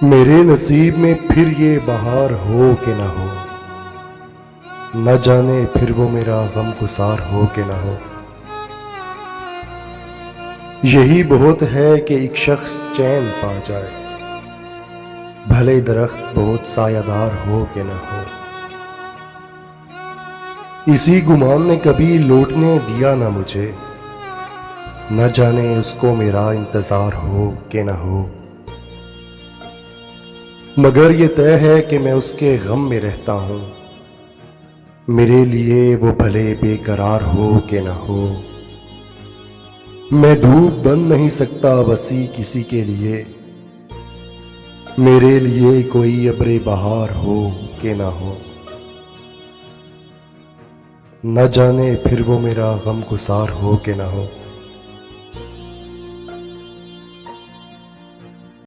میرے نصیب میں پھر یہ بہار ہو کہ نہ ہو، نہ جانے پھر وہ میرا غم گسار ہو کہ نہ ہو۔ یہی بہت ہے کہ ایک شخص چین پا جائے، بھلے درخت بہت سایہ دار ہو کہ نہ ہو۔ اسی گمان نے کبھی لوٹنے دیا نہ مجھے، نہ جانے اس کو میرا انتظار ہو کہ نہ ہو۔ مگر یہ طے ہے کہ میں اس کے غم میں رہتا ہوں، میرے لیے وہ بھلے بے قرار ہو کہ نہ ہو۔ میں دھوپ بن نہیں سکتا وسیع کسی کے لیے، میرے لیے کوئی ابر بہار ہو کہ نہ ہو۔ نہ جانے پھر وہ میرا غم گسار ہو کہ نہ ہو۔